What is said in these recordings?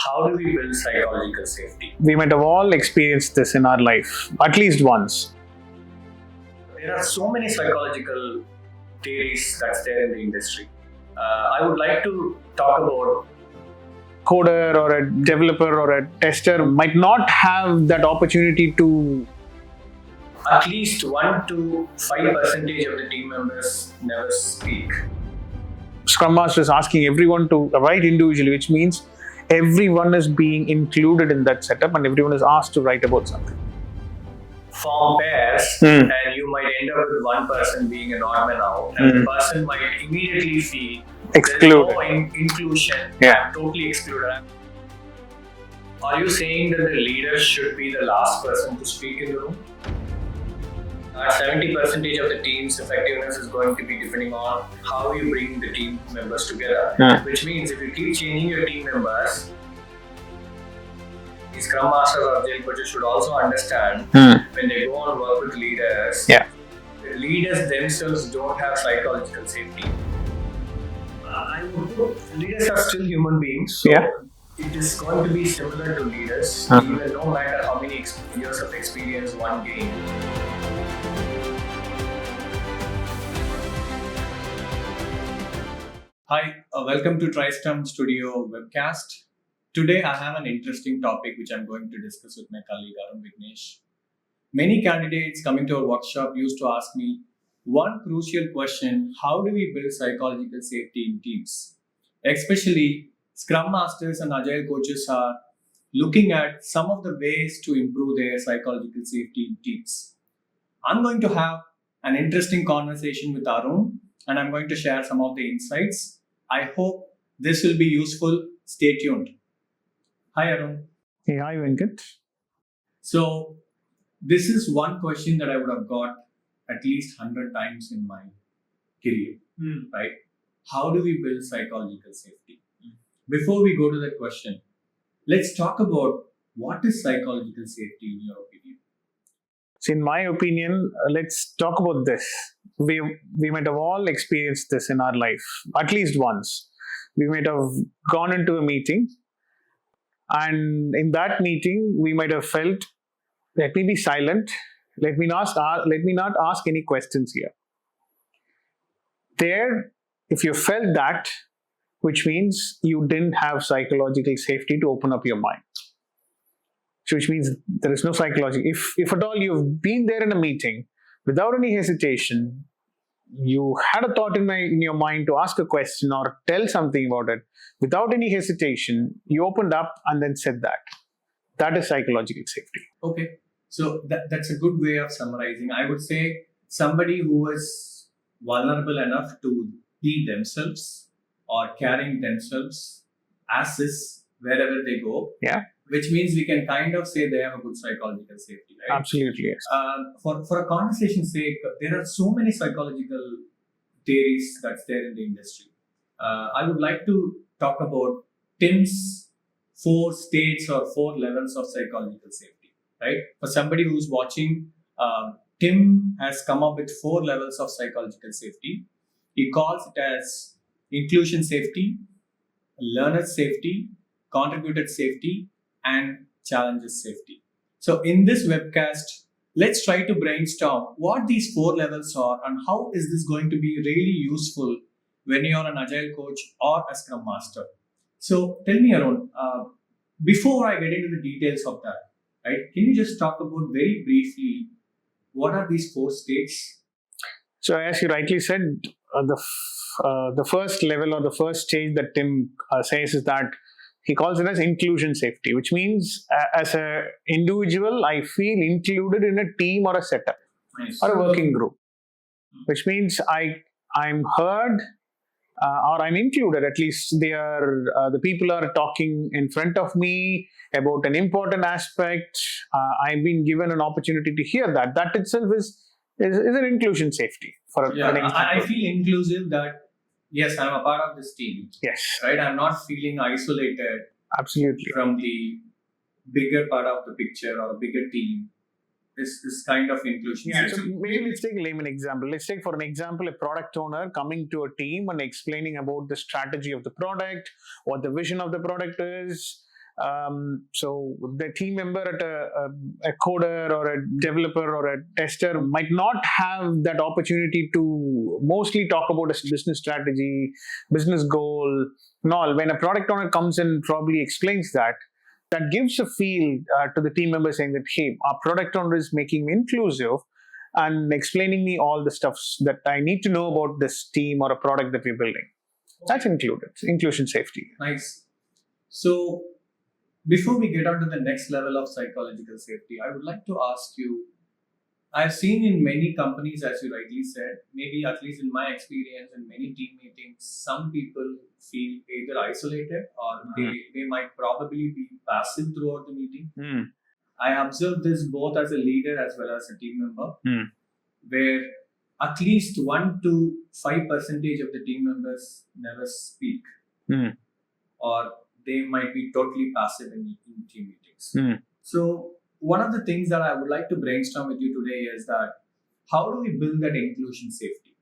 How do we build psychological safety? We might have all experienced this in our life, at least once. There are so many psychological theories that's there in the industry. I would like to talk about Coder or a developer or a tester might not have that opportunity to. at least 1 to 5% of the team members never speak. Scrum Master is asking everyone to write individually, which means everyone is being included in that setup and everyone is asked to write about something. Form pairs, and you might end up with one person being an odd man out, and the person might immediately feel Excluded. there's no inclusion. Yeah. I'm totally excluded. Are you saying that the leader should be the last person to speak in the room? 70% of the team's effectiveness is going to be depending on how you bring the team members together. Which means if you keep changing your team members, the Scrum Masters or Agile coaches should also understand when they go and work with leaders, the leaders themselves don't have psychological safety. Leaders are still human beings, so it is going to be similar to leaders, even no matter how many years of experience one gains. Hi, welcome to TriStem Studio webcast. Today I have an interesting topic which I'm going to discuss with my colleague Arun Vignesh. Many candidates coming to our workshop used to ask me one crucial question: how do we build psychological safety in teams? Especially Scrum Masters and Agile coaches are looking at some of the ways to improve their psychological safety in teams. I'm going to have an interesting conversation with Arun and I'm going to share some of the insights. I hope this will be useful. Stay tuned. Hi, Arun. Hey, hi, Venkat. So, this is one question that I would have got at least 100 times in my career, right? How do we build psychological safety? Before we go to that question, let's talk about what is psychological safety in your opinion? So in my opinion, let's talk about this. We might have all experienced this in our life, at least once. We might have gone into a meeting, and in that meeting, we might have felt, let me be silent. Let me not ask any questions here. There, if you felt that, which means you didn't have psychological safety to open up your mind. So which means there is no psychology. If at all you've been there in a meeting without any hesitation, you had a thought in your mind to ask a question or tell something about it, without any hesitation, you opened up and then said that. That is psychological safety. Okay. So that's a good way of summarizing. I would say somebody who is vulnerable enough to be themselves or carrying themselves as is wherever they go. Yeah. Which means we can kind of say they have a good psychological safety, right? Absolutely, yes. For a conversation's sake, there are so many psychological theories that's there in the industry. I would like to talk about Tim's 4 states or 4 levels of psychological safety, right? For somebody who's watching, Tim has come up with 4 levels of psychological safety. He calls it as inclusion safety, learner safety, contributed safety, and challenges safety. So in this webcast, let's try to brainstorm what these 4 levels are and how is this going to be really useful when you're an Agile coach or a Scrum Master. So tell me, Arun, before I get into the details of that, right? Can you just talk about very briefly what are these 4 states? So as you rightly said, the first level or the first stage that Tim says is that he calls it as inclusion safety, which means as an individual, I feel included in a team or a setup or a working group, which means I'm heard or I'm included. At least the people are talking in front of me about an important aspect. I've been given an opportunity to hear that. That itself is an inclusion safety. I feel inclusive that yes, I'm a part of this team. Yes. Right? I'm not feeling isolated. Absolutely. From the bigger part of the picture or bigger team. This kind of inclusion. Yeah, so maybe let's take a layman example. Let's take for an example a product owner coming to a team and explaining about the strategy of the product, what the vision of the product is, So the team member at a coder or a developer or a tester might not have that opportunity to mostly talk about a business strategy, business goal, and all. When a product owner comes in, probably explains that. That gives a feel to the team member saying that, hey, our product owner is making me inclusive and explaining me all the stuff that I need to know about this team or a product that we're building. That's included. Inclusion safety. Nice. So, before we get on to the next level of psychological safety, I would like to ask you, I've seen in many companies, as you rightly said, maybe at least in my experience in many team meetings, some people feel either isolated or they might probably be passive throughout the meeting. I observed this both as a leader as well as a team member, where at least 1 to 5% of the team members never speak, or they might be totally passive in team meetings. So, one of the things that I would like to brainstorm with you today is that how do we build that inclusion safety?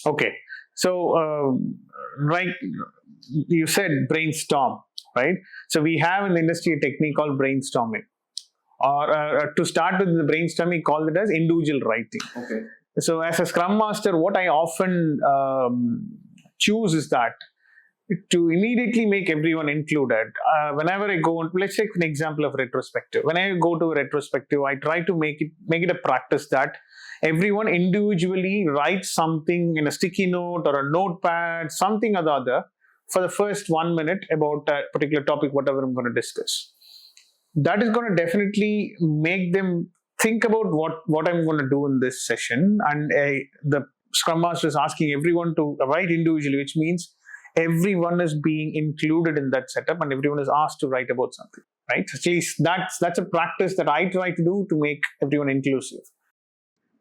Okay, so right, you said brainstorm, right? So we have in the industry a technique called brainstorming, or to start with the brainstorming, call it as individual writing. Okay. So as a Scrum Master, what I often choose is that to immediately make everyone included. Whenever I go, let's take an example of retrospective. When I go to a retrospective, I try to make it a practice that everyone individually writes something in a sticky note or a notepad, something or the other, for the first 1 minute about a particular topic, whatever I'm going to discuss. That is going to definitely make them think about what I'm going to do in this session. And the Scrum Master is asking everyone to write individually, which means everyone is being included in that setup and everyone is asked to write about something, right? At least that's a practice that I try to do to make everyone inclusive.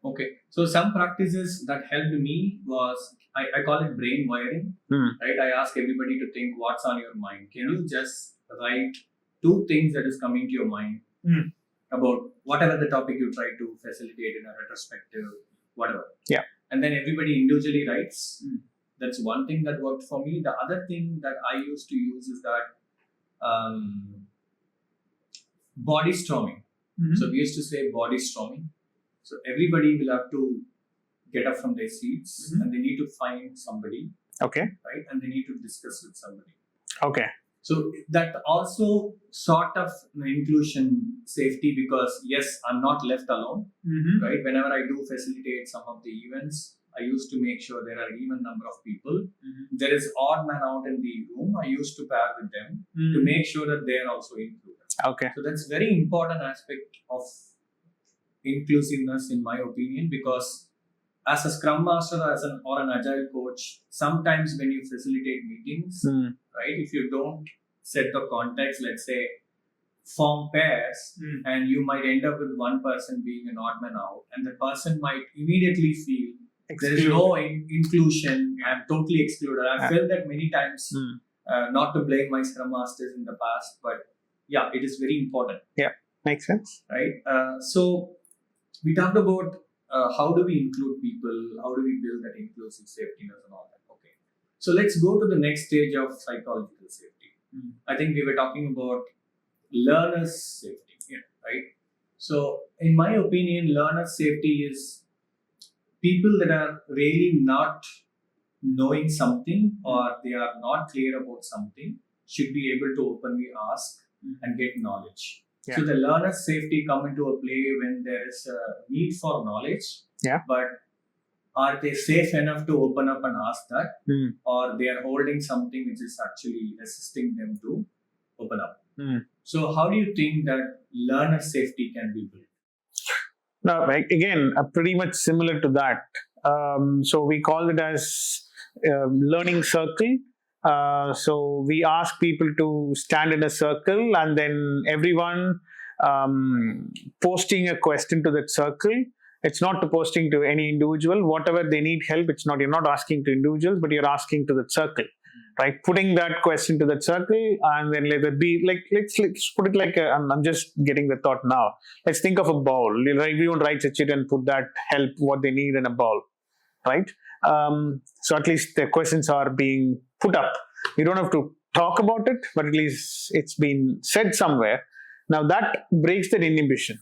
Okay, so some practices that helped me was, I call it brain wiring, right? I ask everybody to think what's on your mind. Can you just write 2 things that is coming to your mind about whatever the topic you try to facilitate in a retrospective, whatever. Yeah. And then everybody individually writes. That's one thing that worked for me. The other thing that I used to use is that body storming. So we used to say body storming. So everybody will have to get up from their seats and they need to find somebody. Okay. Right? And they need to discuss with somebody. Okay. So that also sort of inclusion safety, because yes, I'm not left alone. Right? Whenever I do facilitate some of the events, I used to make sure there are even number of people. There is odd man out in the room. I used to pair with them to make sure that they are also included. Okay. So that's very important aspect of inclusiveness, in my opinion, because as a Scrum Master or an Agile coach, sometimes when you facilitate meetings, right, if you don't set the context, let's say form pairs, and you might end up with one person being an odd man out, and the person might immediately feel there is no inclusion, I'm totally excluded. I've felt that many times, not to blame my Scrum Masters in the past, but yeah, it is very important. Yeah, makes sense. Right? So we talked about how do we include people, how do we build that inclusive safety and all that. Okay. So let's go to the next stage of psychological safety. I think we were talking about learners' safety, right? So in my opinion, learner safety is people that are really not knowing something or they are not clear about something should be able to openly ask and get knowledge. Yeah. So the learner safety come into a play when there is a need for knowledge, but are they safe enough to open up and ask that, or they are holding something which is actually resisting them to open up? So how do you think that learner safety can be built? Now, again, pretty much similar to that. So we call it as learning circle. So we ask people to stand in a circle and then everyone posting a question to that circle. It's not to posting to any individual. Whatever they need help, you're not asking to individuals, but you're asking to that circle, right? Putting that question to that circle and then let it be like, let's put it like, I'm just getting the thought now. Let's think of a bowl. Everyone writes a chit and put that help, what they need in a bowl, right? So at least the questions are being put up. You don't have to talk about it, but at least it's been said somewhere. Now that breaks that inhibition,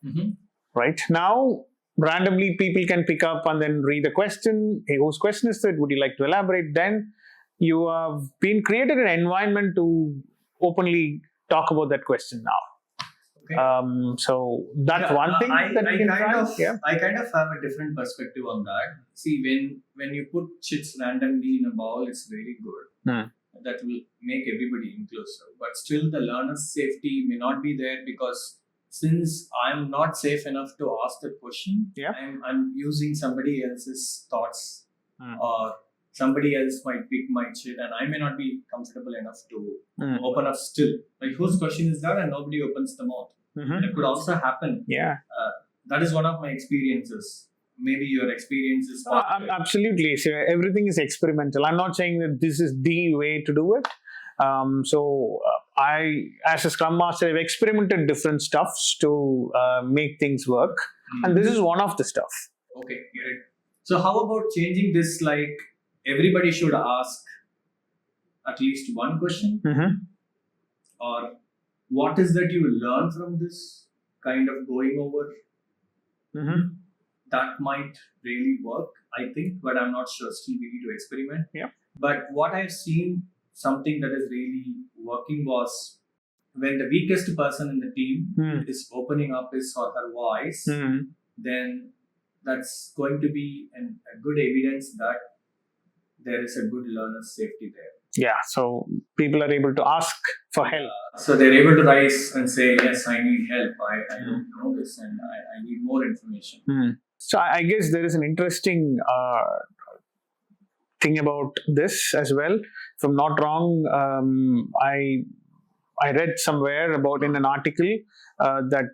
Mhm. right? Now, randomly people can pick up and then read the question. Hey, whose question is that? Would you like to elaborate? Then you have been created an environment to openly talk about that question now. Okay. So that's Yeah, one thing that you can try. Yeah. I kind of have a different perspective on that. See, when you put chits randomly in a ball, it's really good. That will make everybody inclusive. But still, the learner's safety may not be there because since I'm not safe enough to ask the question, Yeah. I'm using somebody else's thoughts, or somebody else might pick my chit, and I may not be comfortable enough to open up still. Like, whose question is that? And nobody opens the mouth. It could also happen. Yeah. That is one of my experiences. Maybe your experience is absolutely. So everything is experimental. I'm not saying that this is the way to do it. I, as a Scrum Master, have experimented different stuffs to make things work, and this is one of the stuff. Okay, get it. So how about changing this? Like, everybody should ask at least one question, or what is that you learn from this kind of going over? That might really work, I think, but I'm not sure. Still, we need to experiment. Yeah. But what I've seen, something that is really working was when the weakest person in the team is opening up his or her voice, then that's going to be a good evidence that there is a good learner's safety there. Yeah, so people are able to ask for help. So they're able to rise and say, yes, I need help. I don't know this and I need more information. So I guess there is an interesting thing about this as well. If I'm not wrong, I read somewhere about in an article that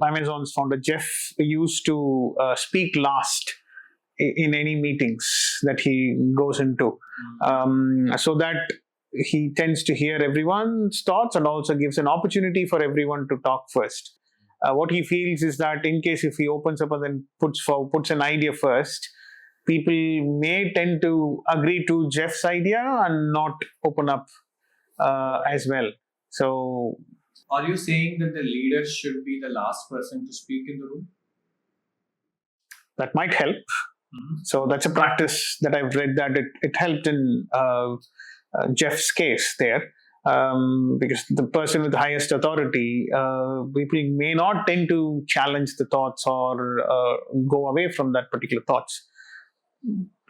Amazon's founder Jeff used to speak last in any meetings that he goes into, so that he tends to hear everyone's thoughts and also gives an opportunity for everyone to talk first. What he feels is that in case if he opens up and then puts an idea first, people may tend to agree to Jeff's idea and not open up as well. So, are you saying that the leader should be the last person to speak in the room? That might help. So that's a practice that I've read that it helped in Jeff's case there, because the person with the highest authority, people may not tend to challenge the thoughts or go away from that particular thoughts.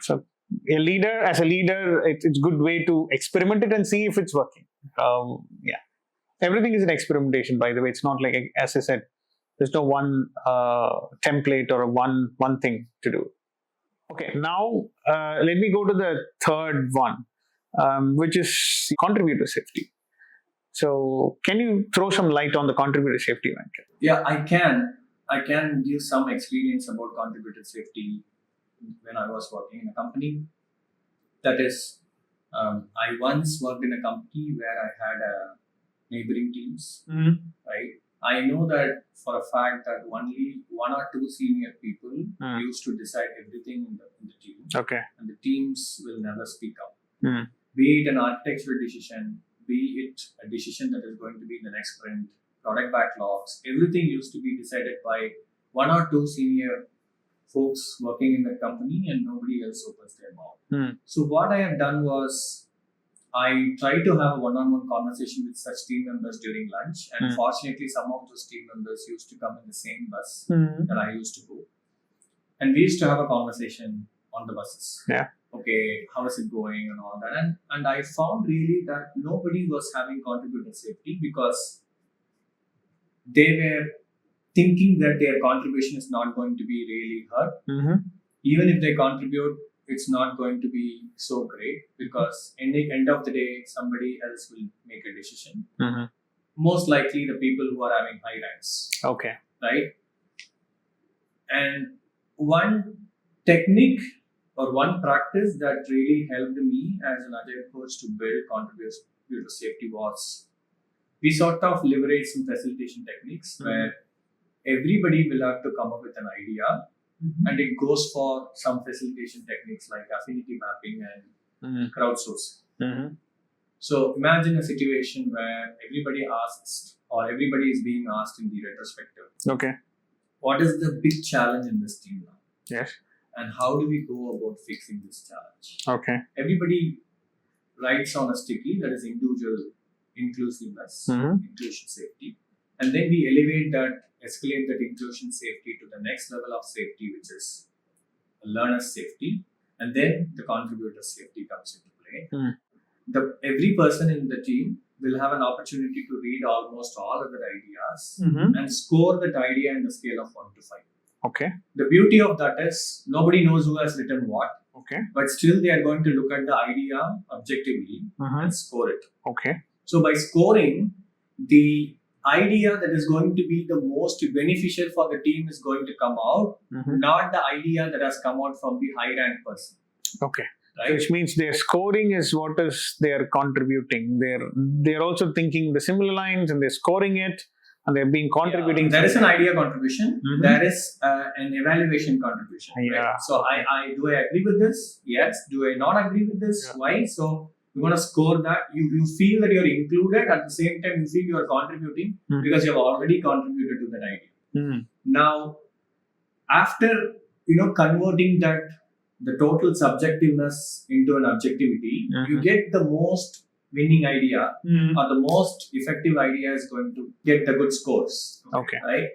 So as a leader, it's a good way to experiment it and see if it's working. Yeah, everything is an experimentation, by the way. It's not like, as I said, there's no one template or one thing to do. Okay, now let me go to the third one, which is contributor safety. So, can you throw some light on the contributor safety, Venkat? Yeah, I can. I can give some experience about contributor safety when I was working in a company. That is, I once worked in a company where I had neighboring teams, right? I know that for a fact that only one or two senior people used to decide everything in the team. Okay. And the teams will never speak up. Be it an architectural decision, be it a decision that is going to be in the next sprint, product backlogs, everything used to be decided by one or two senior folks working in the company and nobody else opens their mouth. So what I have done was, I tried to have a one-on-one conversation with such team members during lunch, and fortunately, some of those team members used to come in the same bus that I used to go, and we used to have a conversation on the buses. Yeah. Okay, how is it going and all that, and I found really that nobody was having contributor safety because they were thinking that their contribution is not going to be really heard. Even if they contribute, it's not going to be so great because in the end of the day, somebody else will make a decision. Most likely the people who are having high ranks. Okay. Right? And one technique or one practice that really helped me as an Agile coach to build contributor safety was, we sort of leverage some facilitation techniques where everybody will have to come up with an idea. And it goes for some facilitation techniques like affinity mapping and crowdsourcing. So imagine a situation where everybody asks, or everybody is being asked in the retrospective, Okay. what is the big challenge in this team now? Yes. And how do we go about fixing this challenge? Okay. Everybody writes on a sticky that is individual inclusiveness, inclusion safety. And then we escalate that inclusion safety to the next level of safety, which is learner safety. And then the contributor safety comes into play. Every person in the team will have an opportunity to read almost all other ideas and score that idea in the scale of 1 to 5. Okay. The beauty of that is nobody knows who has written what, Okay. but still they are going to look at the idea objectively and score it. Okay. So by scoring, the idea that is going to be the most beneficial for the team is going to come out, not the idea that has come out from the high rank person. Okay. Right? Which means their scoring is what is they're contributing. They're also thinking the similar lines and they're scoring it and they're being contributing. There is an idea contribution. There is an evaluation contribution. Yeah. Right? So do I agree with this? Yes. Do I not agree with this? Yeah. Why? So you want to score that. You feel that you're included. At the same time, you feel you're contributing because you've already contributed to that idea. Now, after converting that the total subjectiveness into an objectivity, you get the most winning idea or the most effective idea is going to get the good scores. Okay. Right?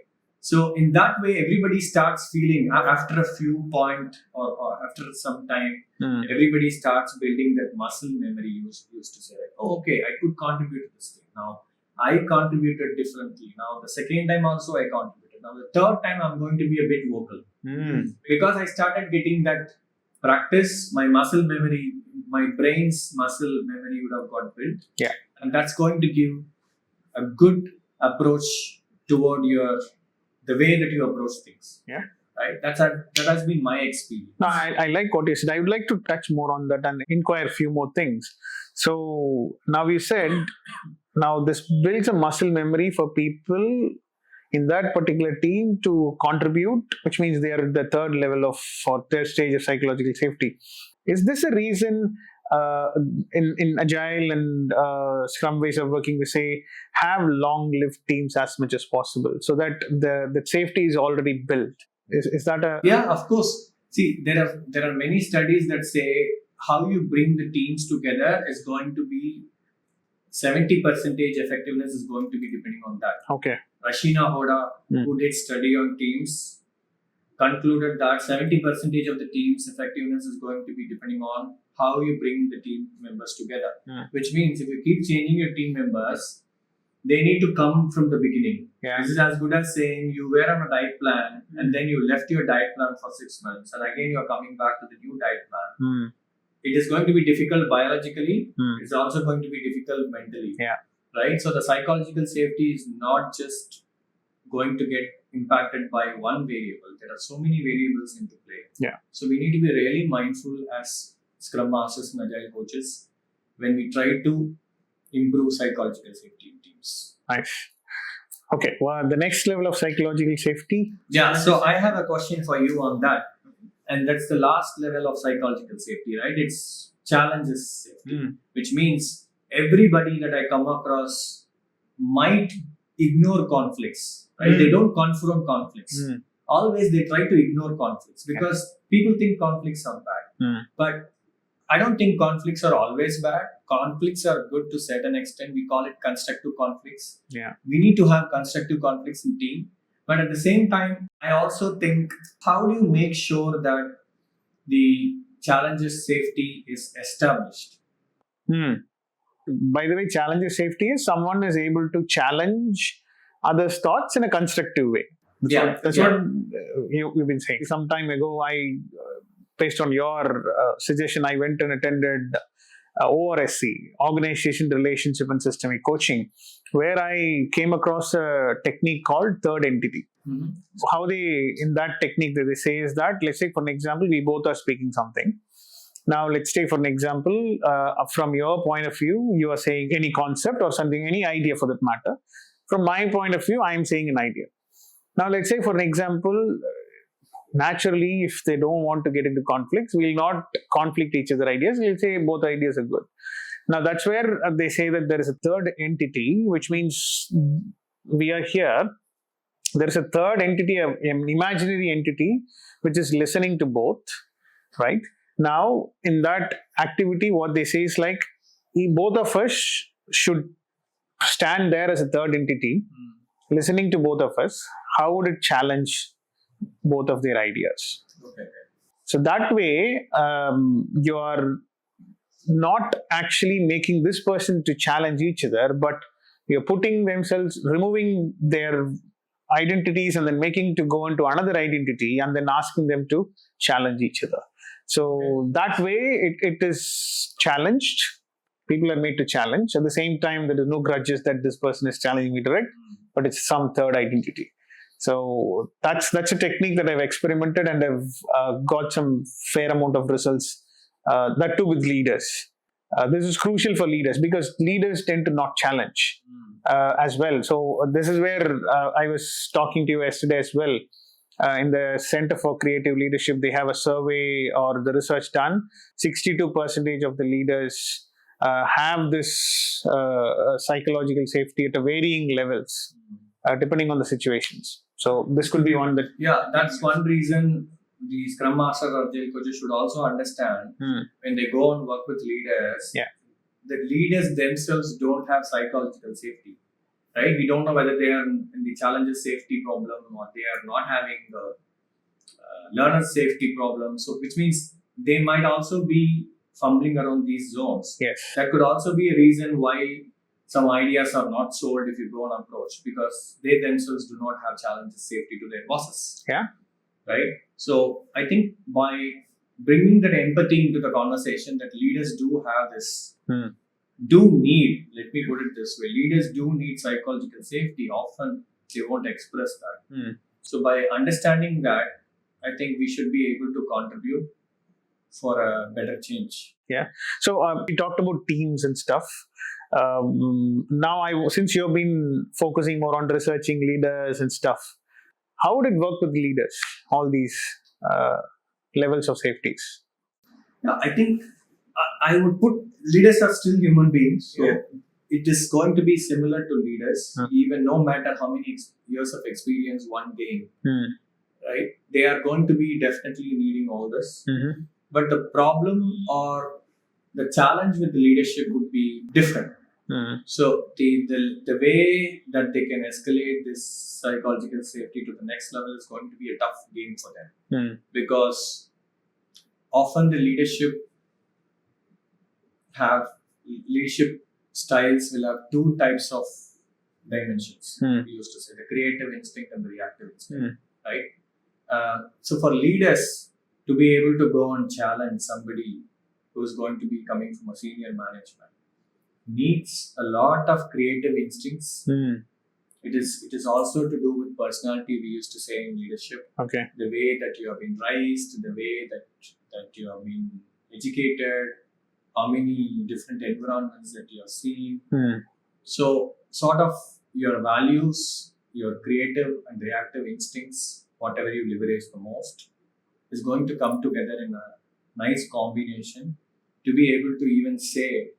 So in that way, everybody starts feeling after a few point or after some time, everybody starts building that muscle memory. Used to say, like, oh, okay, I could contribute to this thing. Now I contributed differently. Now the second time also I contributed. Now the third time I'm going to be a bit vocal because I started getting that practice. My muscle memory, my brain's muscle memory would have got built. Yeah. And that's going to give a good approach toward the way that you approach things. Yeah. Right. That has been my experience. No, I like what you said. I would like to touch more on that and inquire a few more things. So now you said, now this builds a muscle memory for people in that particular team to contribute, which means they are at the third level or third stage of psychological safety. Is this a reason in Agile and Scrum ways of working, we say have long-lived teams as much as possible so that the safety is already built? Is that a... Yeah, of course. See, there are many studies that say how you bring the teams together is going to be 70% effectiveness is going to be depending on that. Okay. Rashina Hoda, who did study on teams, concluded that 70% of the team's effectiveness is going to be depending on how you bring the team members together. Which means if you keep changing your team members, they need to come from the beginning. Yeah. This is as good as saying you were on a diet plan and then you left your diet plan for 6 months and again you're coming back to the new diet plan. It is going to be difficult biologically. It's also going to be difficult mentally. Yeah. Right? So the psychological safety is not just going to get impacted by one variable. There are so many variables into play. Yeah. So we need to be really mindful as Scrum Masters and Agile coaches when we try to improve psychological safety in teams. Nice. Okay. Well, the next level of psychological safety. Yeah. So I have a question for you on that. And that's the last level of psychological safety, right? It's challenges safety, which means everybody that I come across might ignore conflicts, right? They don't confront conflicts. Always they try to ignore conflicts because people think conflicts are bad. But I don't think conflicts are always bad. Conflicts are good to a certain extent. We call it constructive conflicts. Yeah. We need to have constructive conflicts in team. But at the same time, I also think, how do you make sure that the challenges safety is established? By the way, challenges safety is someone is able to challenge others' thoughts in a constructive way. That's what you've been saying. Some time ago, based on your suggestion, I went and attended ORSC, Organization Relationship and Systemic Coaching, where I came across a technique called third entity. How in that technique that they say is that, let's say for an example, we both are speaking something. Now, let's take for an example, from your point of view, you are saying any concept or something, any idea for that matter. From my point of view, I am saying an idea. Now, let's say for an example, naturally, if they don't want to get into conflicts, we will not conflict each other's ideas. We'll say both ideas are good. Now that's where they say that there is a third entity, which means we are here. There is a third entity, an imaginary entity, which is listening to both, right? Now, in that activity, what they say is like, both of us should stand there as a third entity, listening to both of us. How would it challenge both of their ideas? Okay. So that way, you are not actually making this person to challenge each other, but you're putting themselves, removing their identities and then making to go into another identity and then asking them to challenge each other. So that way it is challenged. People are made to challenge. At the same time, there is no grudges that this person is challenging me direct, but it's some third identity. So that's a technique that I've experimented and I've got some fair amount of results. That too with leaders. This is crucial for leaders because leaders tend to not challenge as well. So this is where I was talking to you yesterday as well. In the Center for Creative Leadership, they have a survey or the research done. 62% of the leaders have this psychological safety at a varying levels, depending on the situations. So this could be one that... Yeah, that's one reason the Scrum Masters or Agile coaches should also understand when they go and work with leaders, the leaders themselves don't have psychological safety, right? We don't know whether they are in the challenges safety problem or they are not having the learner safety problem. So, which means they might also be fumbling around these zones. Yes. That could also be a reason why some ideas are not sold if you go and approach, because they themselves do not have challenges safety to their bosses. Yeah. Right. So I think by bringing that empathy into the conversation, that leaders do have this, do need, let me put it this way, leaders do need psychological safety. Often they won't express that. So by understanding that, I think we should be able to contribute for a better change. Yeah. So we talked about teams and stuff. Now, since you've been focusing more on researching leaders and stuff, how would it work with leaders, all these levels of safeties? Yeah, I think I would put leaders are still human beings. So it is going to be similar to leaders, even no matter how many years of experience one gain. Right? They are going to be definitely needing all this. But the problem or the challenge with leadership would be different. So the way that they can escalate this psychological safety to the next level is going to be a tough game for them, because often the leadership styles will have two types of dimensions. We used to say the creative instinct and the reactive instinct, right? So for leaders to be able to go and challenge somebody who is going to be coming from a senior management needs a lot of creative instincts. It is also to do with personality, we used to say in leadership. Okay. The way that you have been raised, the way that you have been educated, how many different environments that you have seen. So sort of your values, your creative and reactive instincts, whatever you leverage the most, is going to come together in a nice combination to be able to even say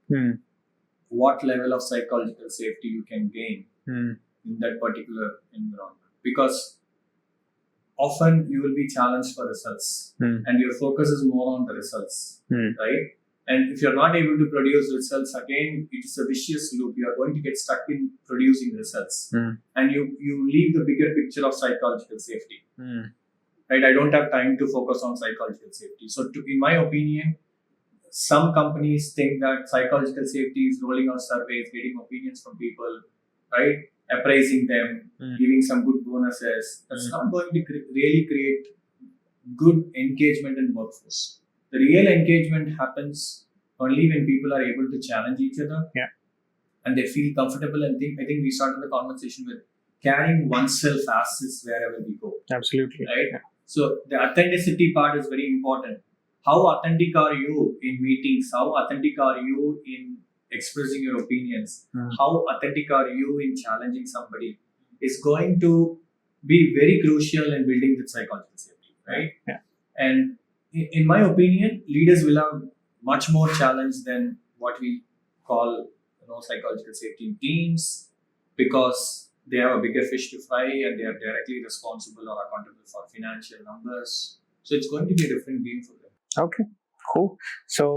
what level of psychological safety you can gain in that particular environment. Because often you will be challenged for results and your focus is more on the results, right? And if you're not able to produce results, again, it is a vicious loop. You are going to get stuck in producing results and you leave the bigger picture of psychological safety. Right? I don't have time to focus on psychological safety. So in my opinion, some companies think that psychological safety is rolling out surveys, getting opinions from people, right? Appraising them, giving some good bonuses. That's not going to really create good engagement in workforce. The real engagement happens only when people are able to challenge each other and they feel comfortable. And I think we started the conversation with carrying oneself as is wherever we go. Absolutely. Right? Yeah. So the authenticity part is very important. How authentic are you in meetings? How authentic are you in expressing your opinions? How authentic are you in challenging somebody is going to be very crucial in building the psychological safety, right? Yeah. And in my opinion, leaders will have much more challenge than what we call psychological safety teams because they have a bigger fish to fry and they are directly responsible or accountable for financial numbers. So it's going to be a different game for them. Okay, cool. So,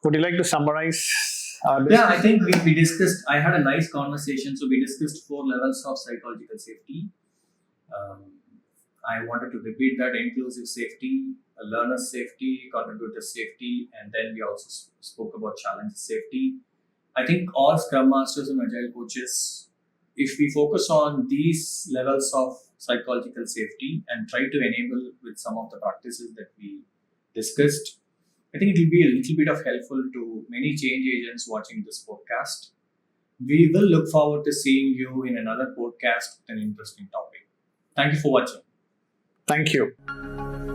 would you like to summarize our Yeah, I discussion? think we discussed, I had a nice conversation. So we discussed 4 levels of psychological safety. Um, I wanted to repeat that: inclusive safety, learner safety, contributor safety, and then we also spoke about challenge safety. I think all Scrum Masters and Agile coaches, if we focus on these levels of psychological safety and try to enable with some of the practices that we discussed, I think it will be a little bit of helpful to many change agents watching this podcast. We will look forward to seeing you in another podcast with an interesting topic. Thank you for watching. Thank you.